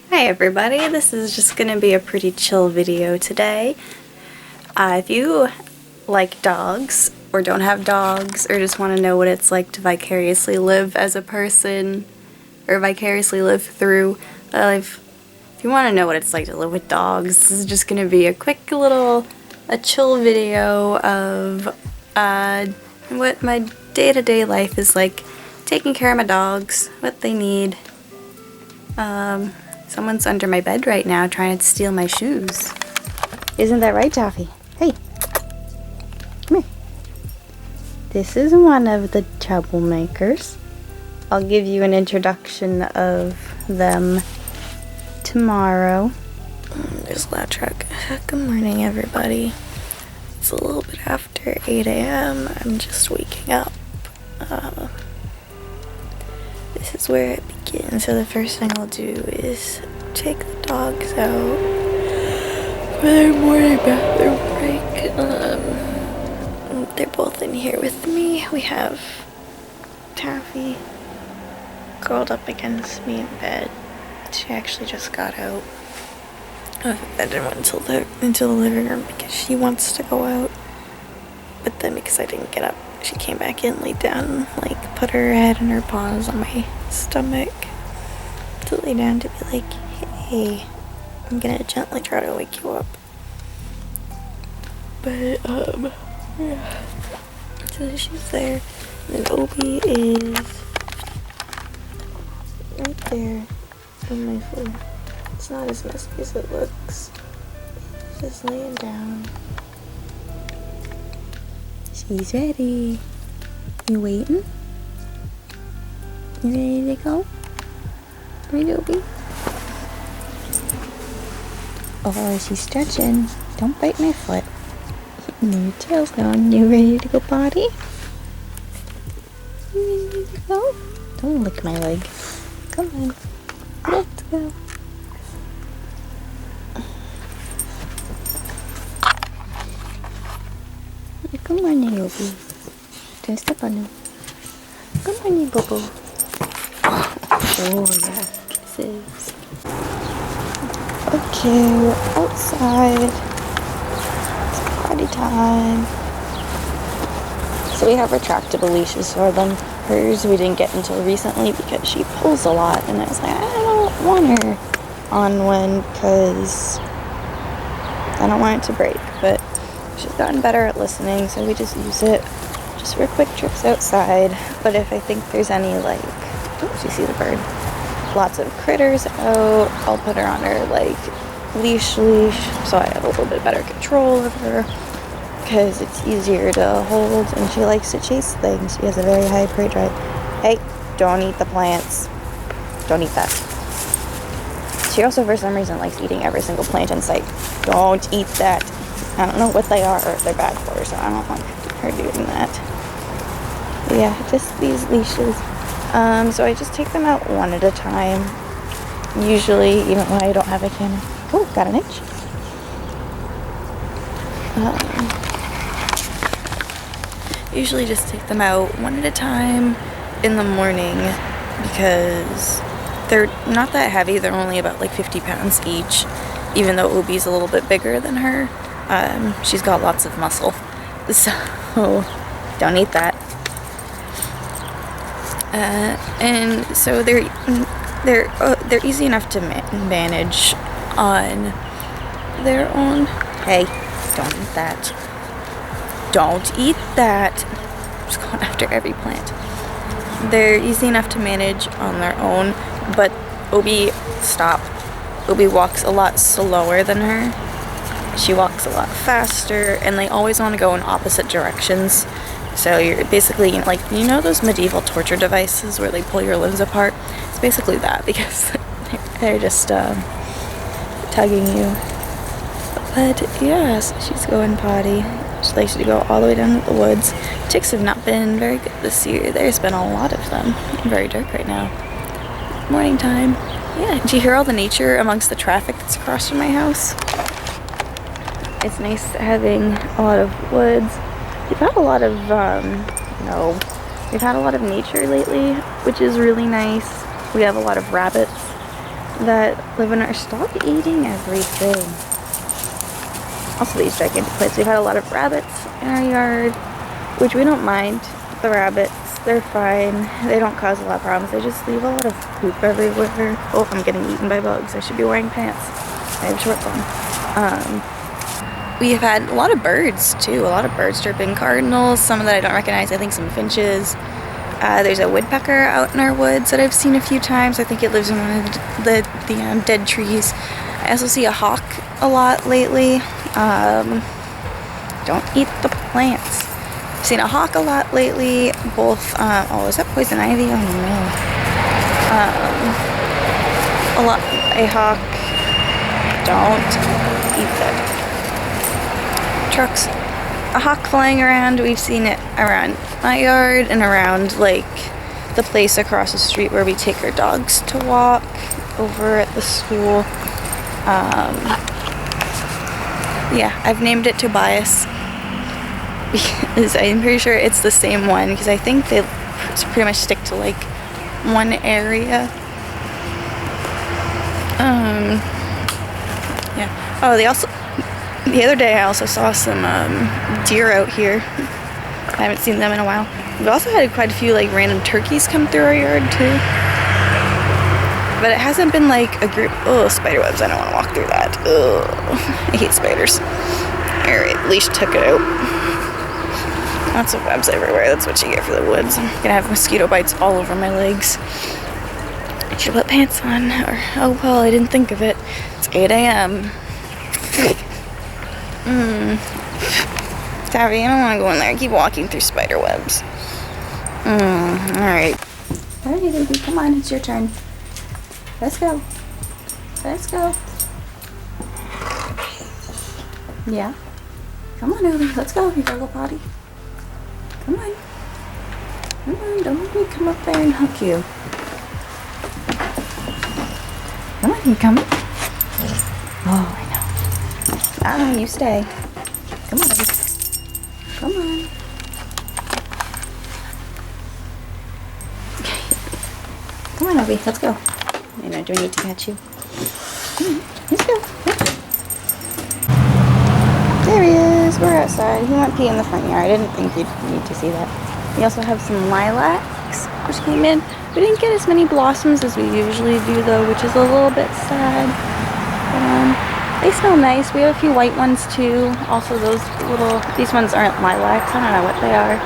Hi everybody, this is just going to be a pretty chill video today. If you like dogs, or don't have dogs, or just want to know what it's like to vicariously live as a person, or vicariously live through life, if you want to know what it's like to live with dogs, this is just going to be a quick little, chill video of what my day-to-day life is like, taking care of my dogs, what they need. Someone's under my bed right now trying to steal my shoes. Isn't that right, Taffy? Hey. Come here. This is one of the troublemakers. I'll give you an introduction of them tomorrow. There's a loud truck. Good morning, everybody. It's a little bit after 8 a.m. I'm just waking up. This is where it begins. So the first thing I'll do is take the dogs out for their morning bathroom break. They're both in here with me. We have Taffy curled up against me in bed. She actually just got out of bed and went into the living room because she wants to go out. But then because I didn't get up, she came back in, laid down, like put her head and her paws on my stomach to lay down to be like, hey, I'm gonna gently try to wake you up. But yeah. So she's there. And Obi is right there on my floor. It's not as messy as it looks. She's just laying down. She's ready. You waiting? You ready to go? Right, Obi? Oh, she's stretching. Don't bite my foot. Your tail's going. You ready to go potty? You ready to go? Don't lick my leg. Come on. Let's go. Good morning, Obi. Don't step on him. Good morning, Bobo. Oh, yeah. Kisses. Okay, we're outside. It's party time. So we have retractable leashes for them. Hers we didn't get until recently because she pulls a lot. And I was like, I don't want her on one because I don't want it to break. But she's gotten better at listening, so we just use it just for quick trips outside. But if I think there's any, like, oops, you see the bird, lots of critters out, I'll put her on her, like, leash, so I have a little bit better control of her, because it's easier to hold, and she likes to chase things. She has a very high prey drive. Hey, don't eat the plants. Don't eat that. She also, for some reason, likes eating every single plant in sight. Don't eat that. I don't know what they are or if they're bad for her, so I don't want her doing that. But yeah, just these leashes. So I just take them out one at a time. Usually, even when I don't have a camera. Oh, got an itch. Usually just take them out one at a time in the morning because they're not that heavy. They're only about like 50 pounds each, even though Obi's a little bit bigger than her. She's got lots of muscle, so don't eat that. And so they're easy enough to manage on their own. Hey, don't eat that. Don't eat that. I'm just going after every plant. They're easy enough to manage on their own, but Obi walks a lot slower than her. She walks a lot faster, and they always want to go in opposite directions. So you're basically, like, you know those medieval torture devices where they pull your limbs apart? It's basically that, because they're just tugging you. But yes, she's going potty. She likes to go all the way down to the woods. Ticks have not been very good this year. There's been a lot of them. Very dark right now. Morning time. Yeah, do you hear all the nature amongst the traffic that's across from my house? It's nice having a lot of woods. We've had a lot of, we've had a lot of nature lately, which is really nice. We have a lot of rabbits. that live in our stop eating everything. Also these gigantic plants. We've had a lot of rabbits in our yard, which we don't mind. The rabbits, they're fine. They don't cause a lot of problems. They just leave a lot of poop everywhere. Oh, I'm getting eaten by bugs. I should be wearing pants. I have shorts on. We have had a lot of birds too. A lot of birds chirping. Cardinals, some that I don't recognize. I think some finches. There's a woodpecker out in our woods that I've seen a few times. I think it lives in one of the dead trees. I also see a hawk a lot lately. Don't eat the plants. I've seen a hawk a lot lately. Both, oh, is that poison ivy? Oh no. A hawk. Don't eat that. Trucks. A hawk flying around. We've seen it around my yard and around like the place across the street where we take our dogs to walk over at the school. Yeah, I've named it Tobias because I'm pretty sure it's the same one, because I think they pretty much stick to like one area. Yeah. Oh, the other day I also saw some deer out here. I haven't seen them in a while. We've also had quite a few like random turkeys come through our yard too. But it hasn't been like a group. Oh, spider webs. I don't want to walk through that. Ugh. I hate spiders. Alright, leash took it out. Lots of webs everywhere. That's what you get for the woods. I'm gonna have mosquito bites all over my legs. I should put pants on. Or, oh well, I didn't think of it. It's 8 a.m. Taffy, I don't want to go in there. I keep walking through spider webs. Alright. Alright, baby, come on. It's your turn. Let's go. Let's go. Yeah. Come on, Obi. Let's go. You gotta go potty. Come on. Come on. Don't make me come up there and hook you. Come on. You coming? Oh, I know. Ah, you stay. Come on, Obi. Come on. Come on, Obi. Let's go. I know, do I need to catch you? Let's go. There he is. We're outside. He went pee in the front yard. I didn't think you'd need to see that. We also have some lilacs, which came in. We didn't get as many blossoms as we usually do, though, which is a little bit sad. But, they smell nice. We have a few white ones, too. Also, these ones aren't lilacs. I don't know what they are.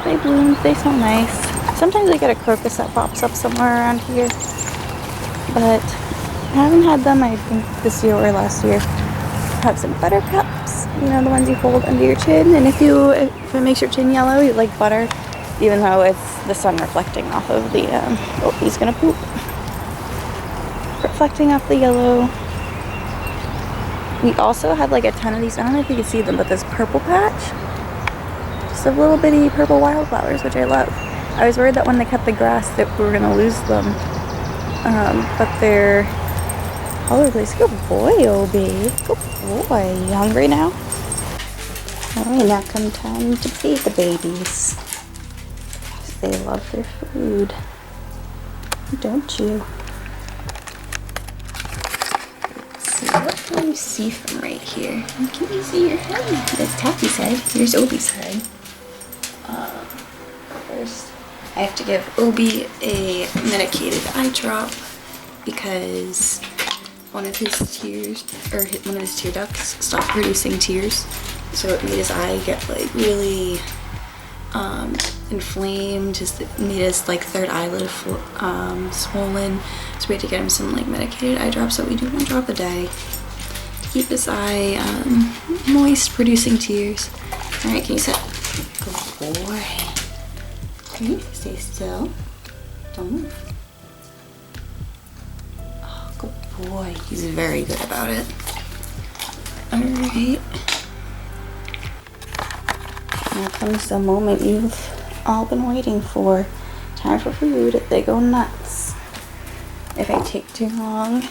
They bloom. They smell nice. Sometimes I get a crocus that pops up somewhere around here. But I haven't had them, I think, this year or last year. I have some buttercups, you know, the ones you hold under your chin. And if it makes your chin yellow, you like butter, even though it's the sun reflecting off of the, oh, he's gonna poop. Reflecting off the yellow. We also have like a ton of these, I don't know if you can see them, but this purple patch. Just a little bitty purple wildflowers, which I love. I was worried that when they cut the grass that we were gonna lose them. But they're all over the place. Good boy, Obi. Good boy. You hungry now? Alright, now come time to feed the babies. They love their food. Don't you? Let's see, what can you see from right here? Can you see your head? That's Taffy's head. Here's Obi's head. First, I have to give Obi a medicated eye drop because one of his tears, or one of his tear ducts stopped producing tears, so it made his eye get like really inflamed. It made his like third eyelid swollen, so we had to get him some like medicated eye drops that we do 1 drop a day to keep his eye moist, producing tears. All right, can you sit? Good boy. Okay, stay still. Don't move. Oh, good boy. He's very good about it. Alright. Now comes the moment you've all been waiting for. Time for food. They go nuts. If I take too long,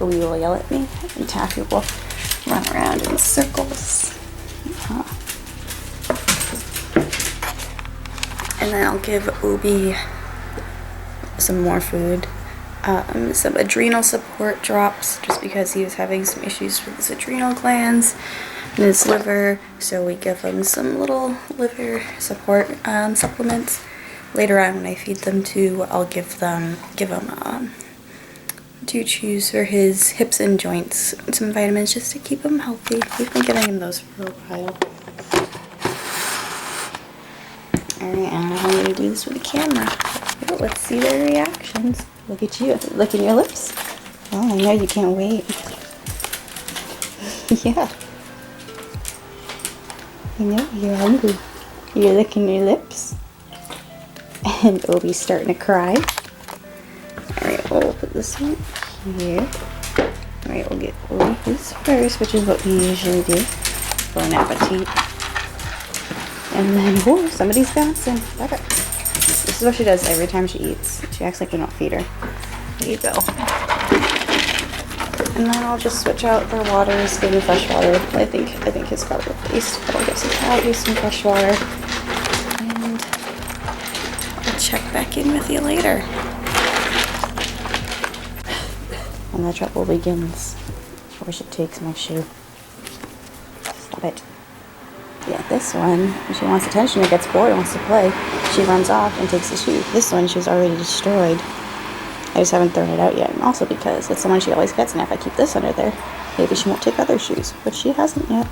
Obi will yell at me, and Taffy will run around in circles. And then I'll give Obi some more food. some adrenal support drops just because he was having some issues with his adrenal glands and his liver, so we give him some little liver support supplements. Later on when I feed them too, I'll give him 2 chews for his hips and joints, some vitamins just to keep him healthy. We've been giving him those for a while. Alright, and I'm going to do this with the camera. Oh, let's see their reactions. Look at you, licking your lips. Oh, I know you can't wait. Yeah. I know you're hungry. You're licking your lips. And Obi's starting to cry. Alright, we'll put this one here. Alright, we'll get Obi his first, which is what we usually do. Bon appetit. And then, whoa, somebody's bouncing. Better. This is what she does every time she eats. She acts like we don't feed her. There you go. And then I'll just switch out their waters, give them fresh water. I think his got replaced, but I'll give some Taffy, some fresh water. And I'll check back in with you later. And the trouble begins. I wish it takes my shoe. Stop it. Yeah, this one, when she wants attention or gets bored and wants to play, she runs off and takes the shoe. This one, she's already destroyed. I just haven't thrown it out yet. And also because it's the one she always gets, and if I keep this under there, maybe she won't take other shoes. But she hasn't yet.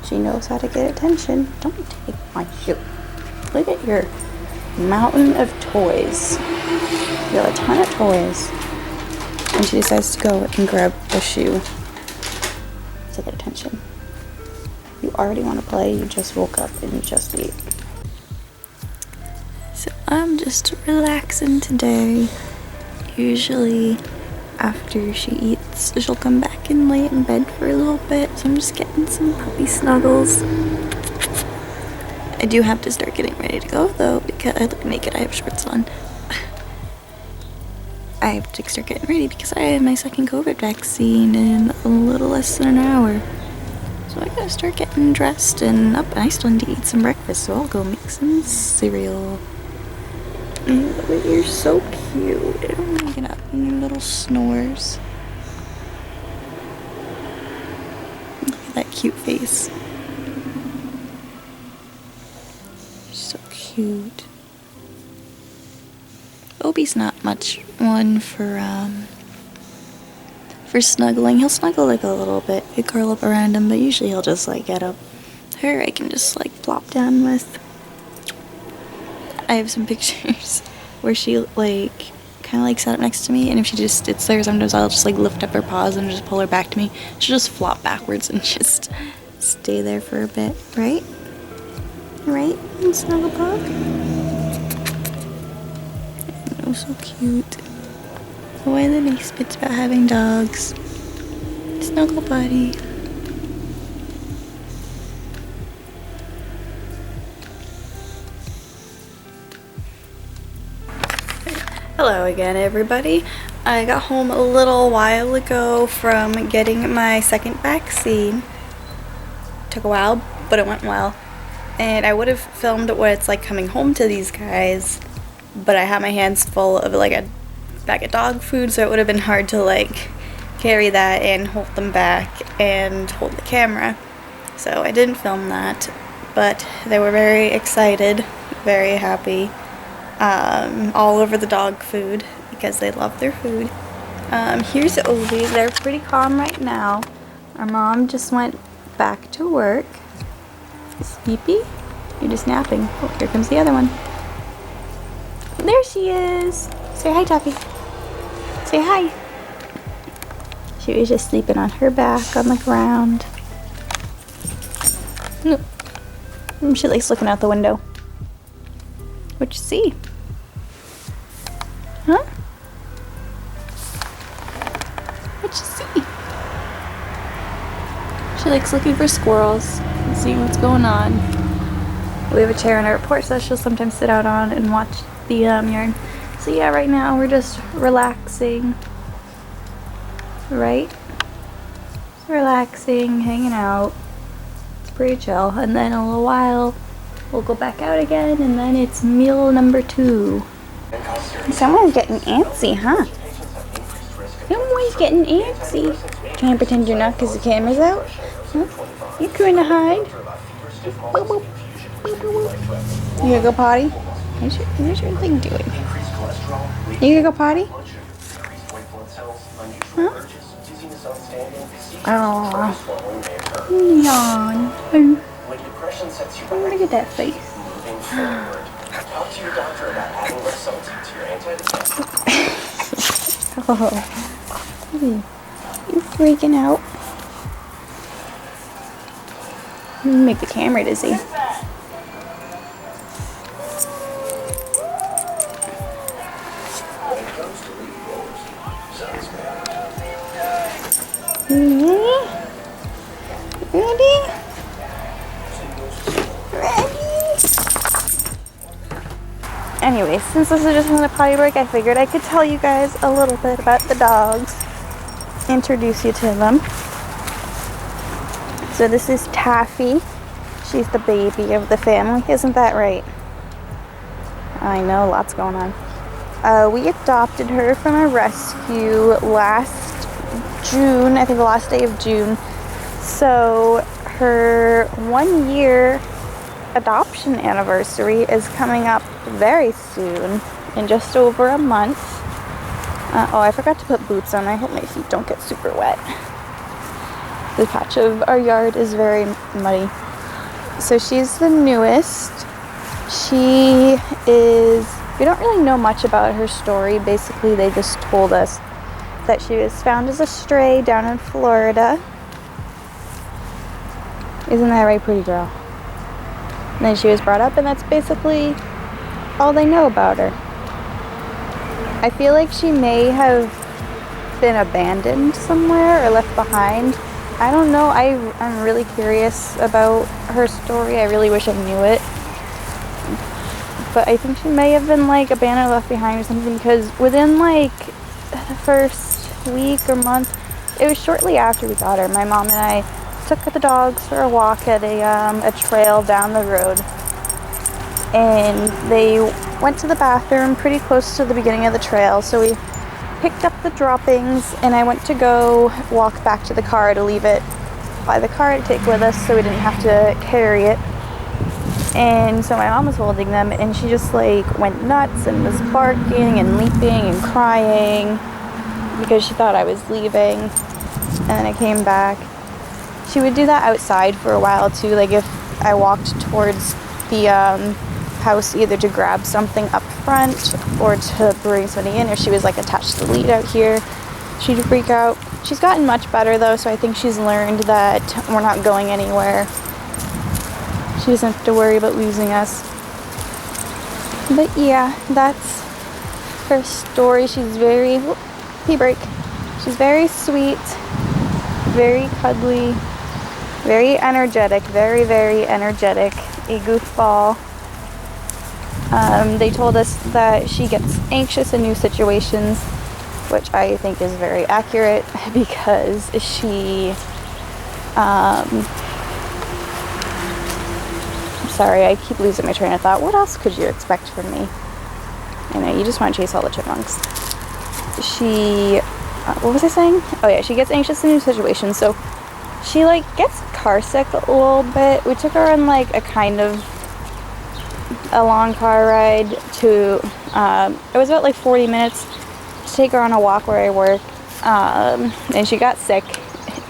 She knows how to get attention. Don't take my shoe. Look at your mountain of toys. You have a ton of toys. And she decides to go and grab a shoe to get attention. You already want to play, you just woke up and you just ate. So I'm just relaxing today. Usually after she eats, she'll come back and lay in bed for a little bit. So I'm just getting some puppy snuggles. I do have to start getting ready to go though, because I look naked, I have shorts on. I have to start getting ready because I have my second COVID vaccine in a little less than an hour. So I gotta start getting dressed and up, and I still need to eat some breakfast, so I'll go make some cereal. But you're so cute. I don't want to get up in your little snores. Look at that cute face. You're so cute. Obi's not much one for snuggling. He'll snuggle like a little bit, he'll curl up around him, but usually he'll just like get up. Her I can just like plop down with. I have some pictures where she like kind of like sat up next to me, and if she just sits there, sometimes I'll just like lift up her paws and just pull her back to me. She'll just flop backwards and just stay there for a bit, right? Right? And snuggle bug. Oh, so cute. The way that he spits about having dogs. Snuggle buddy. Hello again, everybody. I got home a little while ago from getting my second vaccine. Took a while, but it went well. And I would have filmed what it's like coming home to these guys, but I had my hands full of like a bag of dog food, so it would have been hard to like carry that and hold them back and hold the camera. So I didn't film that, but they were very excited, very happy, all over the dog food because they love their food. Here's Obi. They're pretty calm right now. Our mom just went back to work. Sleepy? You're just napping. Oh, here comes the other one. There she is. Say hi, Taffy. Say hi. She was just sleeping on her back on the ground. She likes looking out the window. What'd you see? Huh? What'd you see? She likes looking for squirrels and seeing what's going on. We have a chair on our porch that she'll sometimes sit out on and watch the yard. So yeah, right now we're just relaxing. Right? Just relaxing, hanging out. It's pretty chill. And then in a little while we'll go back out again, and then it's meal number 2. Someone's getting antsy, huh? he's getting antsy. Trying to pretend you're not because the camera's out? Huh? You're trying to hide? Boop, boop. Boop, boop, boop. You gonna go potty? What's your thing doing? You gonna go potty? Huh? Aww. Yawn. Look at that face. Oh, you freaking out. You make the camera dizzy. Ready? Anyway, since this is just another potty break, I figured I could tell you guys a little bit about the dogs. Introduce you to them. So this is Taffy. She's the baby of the family. Isn't that right? I know, lots going on. We adopted her from a rescue last June, I think the last day of June. So her 1 year adoption anniversary is coming up very soon, in just over a month. Oh, I forgot to put boots on. I hope my feet don't get super wet. This patch of our yard is very muddy. So she's the newest. She is, we don't really know much about her story. Basically, they just told us that she was found as a stray down in Florida. Isn't that right, pretty girl? And then she was brought up, and that's basically all they know about her. I feel like she may have been abandoned somewhere or left behind. I don't know. I'm really curious about her story. I really wish I knew it. But I think she may have been like abandoned or left behind or something, because within like the first week or month, it was shortly after we got her, my mom and I took the dogs for a walk at a trail down the road, and they went to the bathroom pretty close to the beginning of the trail. So we picked up the droppings, and I went to go walk back to the car to leave it by the car to take with us so we didn't have to carry it. And so my mom was holding them, and she just like went nuts and was barking and leaping and crying because she thought I was leaving. And then I came back. She would do that outside for a while too, like if I walked towards the house either to grab something up front or to bring somebody in, or she was like attached to the lead out here, she'd freak out. She's gotten much better though, so I think she's learned that we're not going anywhere. She doesn't have to worry about losing us. But yeah, that's her story. She's very, pee break. She's very sweet, very cuddly, very energetic, very, very energetic, a goofball. They told us that she gets anxious in new situations, which I think is very accurate, because she, sorry, I keep losing my train of thought. What else could you expect from me? I know, you just want to chase all the chipmunks. She, what was I saying? Oh yeah, she gets anxious in new situations, so she like gets car sick a little bit. We took her on like a kind of a long car ride to, it was about like 40 minutes to take her on a walk where I work, and she got sick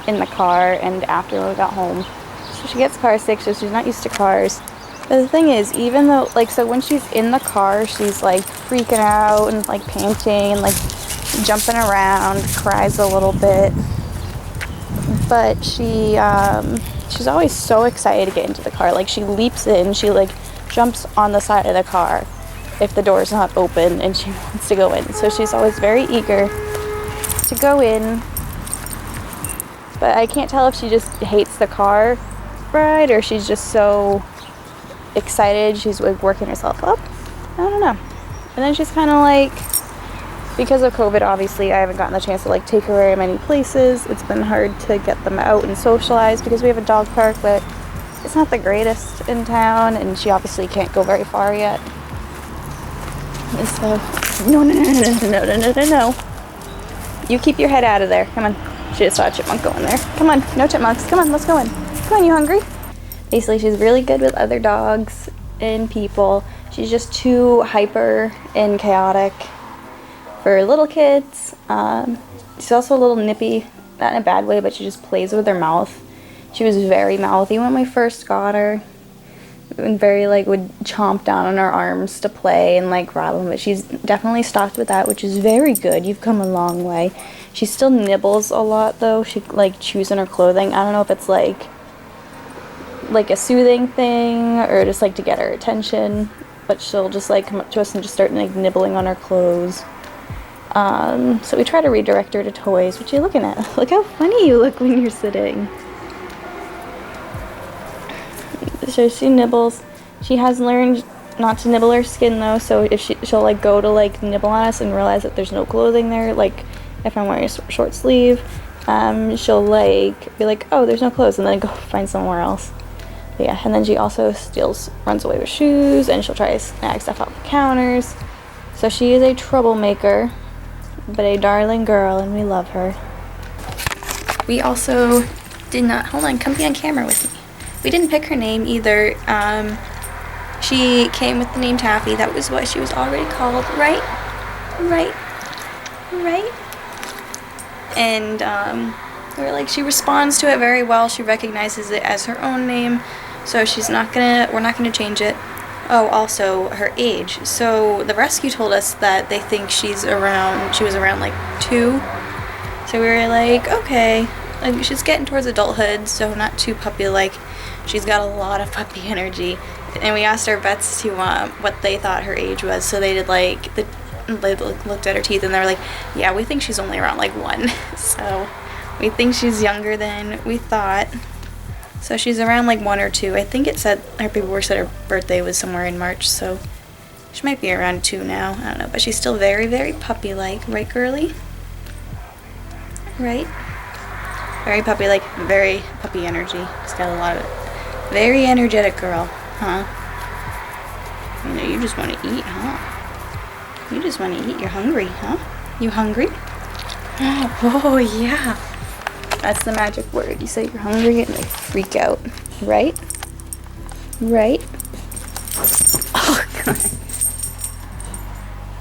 in the car and after we got home. So she gets car sick, so she's not used to cars. But the thing is, even though, like, so when she's in the car, she's like freaking out and like panting and like jumping around, cries a little bit. But she's always so excited to get into the car. Like, she leaps in, she like jumps on the side of the car if the door's not open and she wants to go in. So she's always very eager to go in. But I can't tell if she just hates the car ride or she's just so excited she's like working herself up. I don't know. And then she's kind of like, because of COVID, obviously I haven't gotten the chance to like take her very many places. It's been hard to get them out and socialize because we have a dog park, but it's not the greatest in town, and she obviously can't go very far yet. And so, no. You keep your head out of there. Come on. She just saw a chipmunk go in there. Come on, no chipmunks. Come on, let's go in. Come on, you hungry? Basically, she's really good with other dogs and people. She's just too hyper and chaotic for little kids. She's also a little nippy, not in a bad way, but she just plays with her mouth. She was very mouthy when we first got her. And very, like, would chomp down on our arms to play and, like, grab them. But she's definitely stopped with that, which is very good. You've come a long way. She still nibbles a lot, though. She, like, chews on her clothing. I don't know if it's, like a soothing thing or just, like, to get her attention. But she'll just, like, come up to us and just start, like, nibbling on our clothes. So we try to redirect her to toys. What are you looking at? Look how funny you look when you're sitting. So she nibbles. She has learned not to nibble her skin though, so if she'll like go to like nibble on us and realize that there's no clothing there, like if I'm wearing a short sleeve, she'll like be like, oh, there's no clothes, and then go find somewhere else. But yeah, and then she also runs away with shoes, and she'll try to snag stuff off the counters. So she is a troublemaker, but a darling girl, and we love her. We also did not, hold on, come be on camera with me. We didn't pick her name either. She came with the name Taffy. That was what she was already called, right? Right? Right? And we were like, she responds to it very well. She recognizes it as her own name, so we're not gonna change it. Oh, also her age. So the rescue told us that they think she was around like 2. So we were like, okay, like she's getting towards adulthood, so not too puppy-like. She's got a lot of puppy energy. And we asked our vets to what they thought her age was. So they did like, they looked at her teeth and they were like, yeah, we think she's only around like 1. So we think she's younger than we thought. So she's around like 1 or 2. I think it said, her paperwork said her birthday was somewhere in March. So she might be around 2 now. I don't know. But she's still very, very puppy-like. Right, girly? Right? Very puppy-like, very puppy energy. She's got a lot of it. Very energetic girl, huh? You know, you just want to eat, huh? You just want to eat. You're hungry, huh? You hungry? Oh, yeah. That's the magic word. You say you're hungry and they freak out. Right? Right? Oh, God.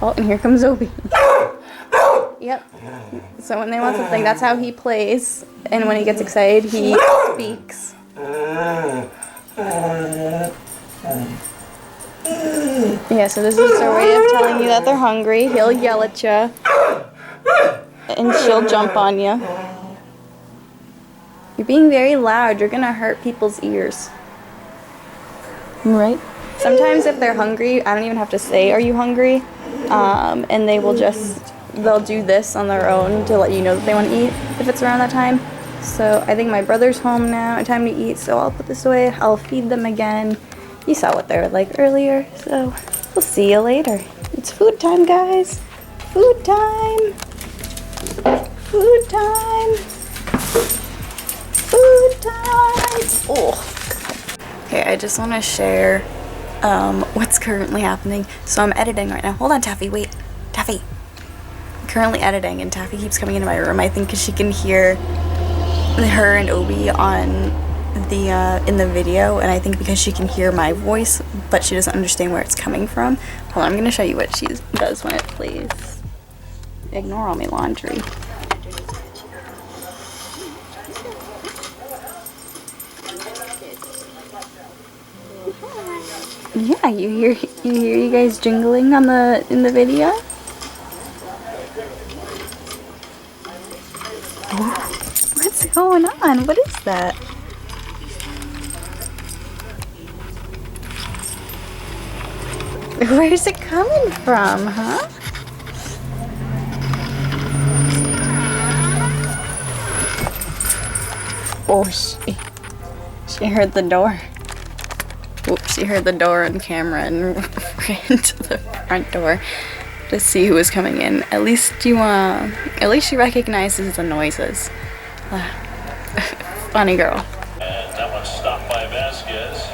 Oh, and here comes Obi. Yep. So when they want something, that's how he plays. And when he gets excited, he speaks. Yeah, so this is their way of telling you that they're hungry. He'll yell at you. And she'll jump on you. You're being very loud. You're gonna hurt people's ears. Right? Sometimes if they're hungry, I don't even have to say, are you hungry? And they will they'll do this on their own to let you know that they want to eat if it's around that time. So I think my brother's home now, time to eat, so I'll put this away. I'll feed them again. You saw what they were like earlier, so we'll see you later. It's food time, guys. Food time. Food time. Food time. Oh. Okay, I just want to share what's currently happening. So I'm editing right now. Hold on, Taffy, wait. Taffy. I'm currently editing, and Taffy keeps coming into my room, I think because she can hear her and Obi on the in the video, and I think because she can hear my voice but she doesn't understand where it's coming from. Hold on, I'm gonna show you what she does when it plays. Ignore all my laundry. Yeah, you hear you guys jingling on in the video. What's going on? What is that? Where's it coming from, huh? Oh, she heard the door. Oops, she heard the door on camera and ran to the front door to see who was coming in. At least she recognizes the noises. Funny girl. And that one's stopped by Vasquez.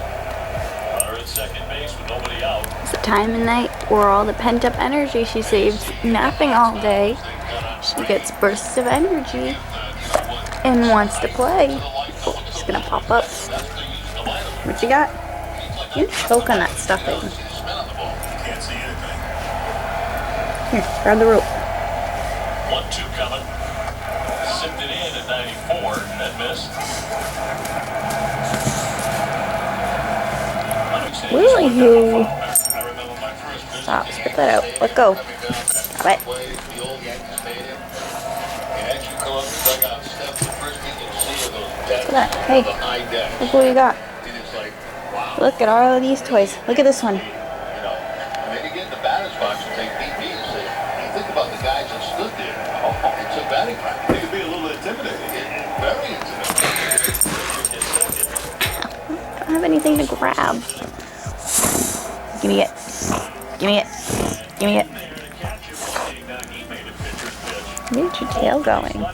Runner at second base with nobody out. It's the time of night where all the pent-up energy she saves napping all day She gets bursts of energy and wants to play. Oh, she's gonna pop up. What you got? You choke on that stuffing. Here, grab the rope. 1-2 coming. Sipped it in at 94. That missed. Will you? Stop. Spit that out. Let go. Got it. Look at that. Hey, look what you got. Look at all of these toys. Look at this one. Maybe get in the batter's box and take BP and say, think about the guys that stood there. It took batting practice. It could be a little intimidating. Very intimidating. I don't have anything to grab. Give me it. Give me it. Give me it. Where's your tail going?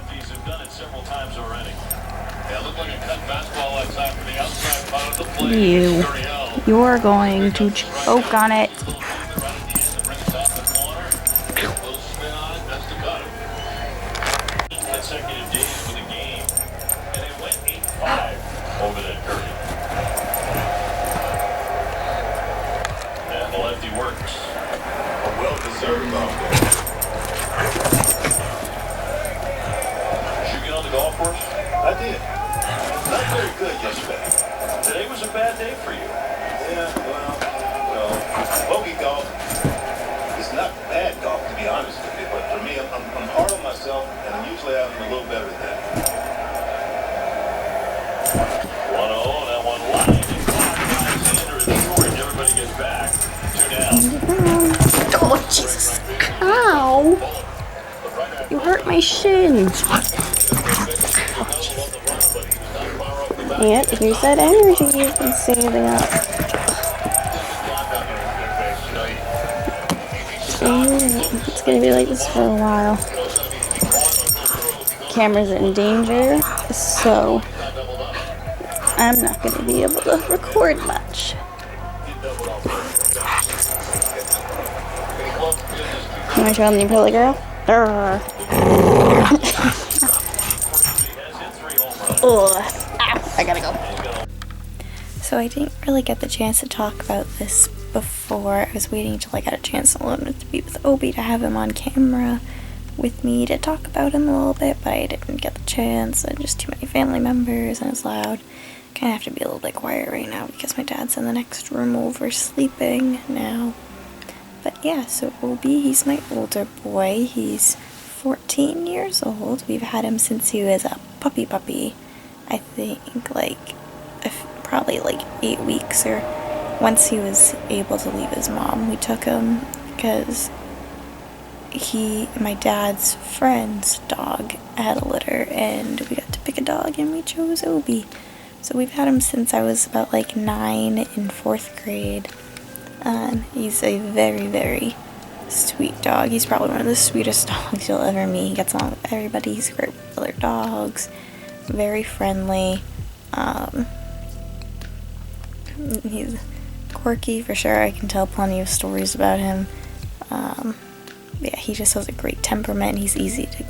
You're going to choke on it. Consecutive days for the game, and they went 8-5 over that period. And the lefty works. A well-deserved off there. Did you get on the golf course? I did. Not very good yesterday. Today was a bad day for you. Yeah, well, bogey golf is not bad golf, to be honest with you. But for me, I'm hard on myself, and I'm usually out a little better than that. 1-0, that one line. Alexander is scoring. Everybody gets back. 2 down. Oh, Jesus. Ow. You hurt my shin. Yep, here's that energy you've been saving up. It's gonna be like this for a while. Camera's in danger, so I'm not gonna be able to record much. You wanna show them your pillow, girl? Ugh. I gotta go. So I didn't really get the chance to talk about this before. I was waiting until I got a chance alone to be with Obi to have him on camera with me to talk about him a little bit, but I didn't get the chance, and just too many family members, and it's loud. Kind of have to be a little bit quiet right now because my dad's in the next room over sleeping now. But yeah, so Obi, he's my older boy. He's 14 years old. We've had him since he was a puppy. I think probably 8 weeks, or once he was able to leave his mom, we took him because my dad's friend's dog had a litter, and we got to pick a dog, and we chose Obi. So we've had him since I was about 9 in 4th grade. He's a very, very sweet dog. He's probably one of the sweetest dogs you'll ever meet. He gets along with everybody. He's great with other dogs. Very friendly. He's quirky for sure. I can tell plenty of stories about him. Yeah, he just has a great temperament. He's easy to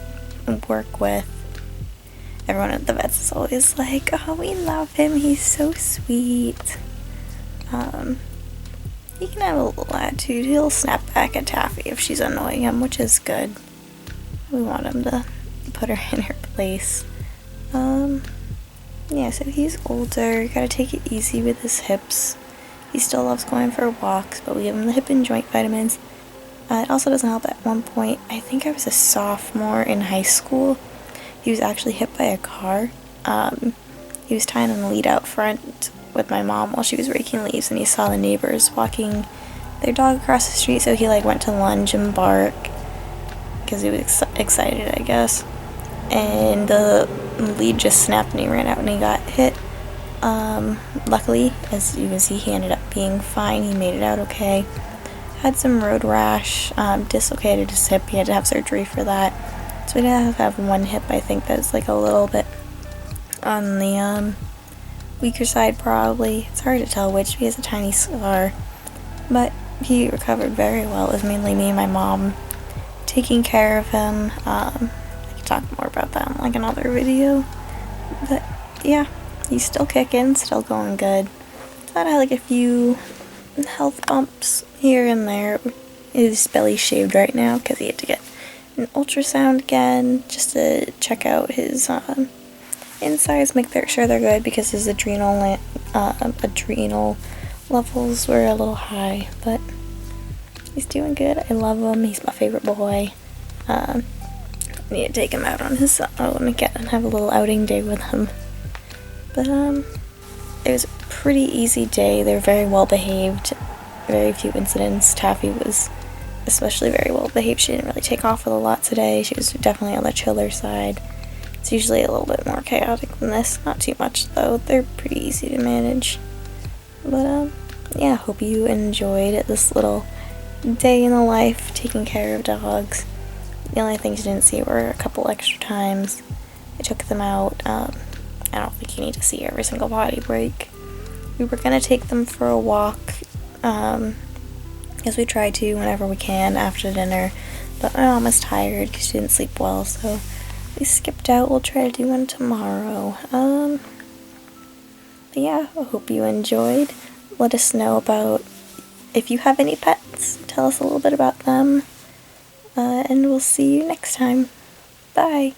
work with. Everyone at the vets is always like, oh, we love him. He's so sweet. He can have a little attitude. He'll snap back at Taffy if she's annoying him, which is good. We want him to put her in her place. Yeah, so he's older. You gotta take it easy with his hips. He still loves going for walks, but we give him the hip and joint vitamins. It also doesn't help at one point. I think I was a sophomore in high school. He was actually hit by a car. He was tying on the lead out front with my mom while she was raking leaves, and he saw the neighbors walking their dog across the street, so he went to lunge and bark because he was excited, I guess. And the lead just snapped and he ran out and he got hit. Luckily, as you can see, he ended up being fine. He made it out okay. Had some road rash, dislocated his hip. He had to have surgery for that. So we did have one hip, I think, that's a little bit on the weaker side probably. It's hard to tell which. He has a tiny scar. But he recovered very well. It was mainly me and my mom taking care of him. I can talk more about that in like another video. But yeah, he's still kicking, still going good. Thought I had like a few health bumps here and there. His belly's shaved right now because he had to get an ultrasound again just to check out his insides, make sure they're good because his adrenal levels were a little high. But he's doing good. I love him. He's my favorite boy. I need to take him out on his own again and have a little outing day with him. But it was a pretty easy day. They were very well behaved. Very few incidents. Taffy was especially very well behaved. She didn't really take off with a lot today. She was definitely on the chiller side. It's usually a little bit more chaotic than this. Not too much though. They're pretty easy to manage. But yeah, hope you enjoyed this little day in the life taking care of dogs. The only things you didn't see were a couple extra times I took them out. I don't think you need to see every single potty break. We were gonna take them for a walk, as we try to whenever we can after dinner, but my mom was tired because she didn't sleep well, so we skipped out. We'll try to do one tomorrow. But yeah, I hope you enjoyed. Let us know about if you have any pets. Tell us a little bit about them, and we'll see you next time. Bye!